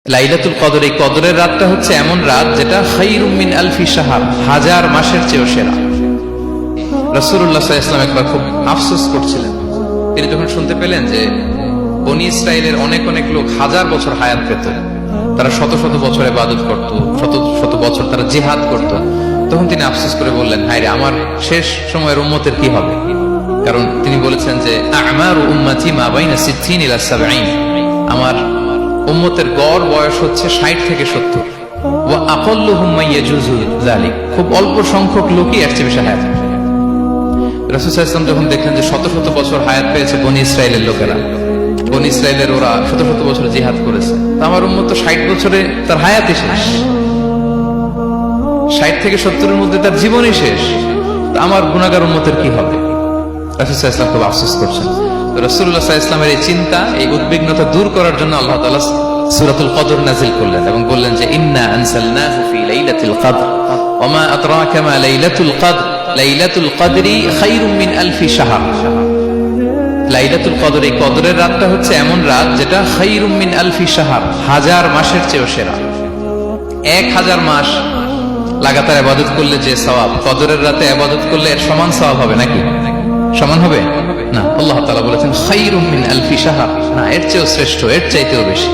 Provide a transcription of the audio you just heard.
লাইলাতুল কদর, এই কদরের রাতটা হচ্ছে এমন রাত যেটা খায়রুম মিন আলফি শাহর, হাজার মাসের চেয়েও সেরা। রাসূলুল্লাহ সাল্লাল্লাহু আলাইহি ওয়াসাল্লাম একবার খুব আফসোস করছিলেন। তিনি যখন শুনতে পেলেন যে বনী ইসরাইলের অনেক অনেক লোক হাজার বছর হায়াত পেত, তারা শত শত বছর ইবাদত করত, শত শত বছর তারা জিহাদ করত, তখন তিনি আফসোস করে বললেন, হায় রে, আমার শেষ সময়ের উম্মতের কি হবে? কারণ তিনি বলেছেন যে আমারু উম্মতি মা বাইনা 60 ইলা 70, আমার উম্মতের গড় বয়স হচ্ছে 60 থেকে 70। ওয়া আকাল্লুহুম মা ইয়াজুজু যালিক, খুব অল্প সংখ্যক লোকই এর চেয়ে বেশি হায়াত। রাসূল সাল্লাল্লাহু আলাইহি ওয়াসাল্লাম যখন দেখলেন যে শত শত বছর হায়াত পেয়েছে বনী ইসরাইলের লোকেরা, বনী ইসরাইলের ওরা শত শত বছর জিহাদ করেছে, তো আমার উম্মত তো 60 বছরে তার হায়াতই শেষ, 60 থেকে 70-এর মধ্যে তার জীবনই শেষ, তো আমার গুনাহগার উম্মতের কি হবে? রাসূল সাল্লাল্লাহু আলাইহি ওয়াসাল্লাম খুব আফসোস করছেন। রাসূলুল্লাহ সাল্লাল্লাহু আলাইহি ওয়াসাল্লামের এই চিন্তা, এই উদ্বিগ্নতা দূর করার জন্য আল্লাহ তাআলা সূরাতুল কদর নাযিল করলেন এবং বললেন যে ইন্না আনসালনাহু ফি লাইলাতিল কদর ওয়া মা আদরাকা মা লাইলাতুল কদর লাইলাতুল কদরি খায়রুম মিন আলফি শাহর। লাইলাতুল কদর, এই কদরের রাতটা হচ্ছে এমন রাত যেটা খায়রুম মিন আলফি শাহর, হাজার মাসের চেয়েও সেরা। 1000 মাস লাগাতার ইবাদত করলে যে সওয়াব, কদরের রাতে ইবাদত করলে এর সমান সওয়াব হবে নাকি? সমান হবে না। আল্লাহ তাআলা বলেছেন খায়রুম মিন আলফি শাহর, না, এর চেয়েও শ্রেষ্ঠ, এর চাইতেও বেশি।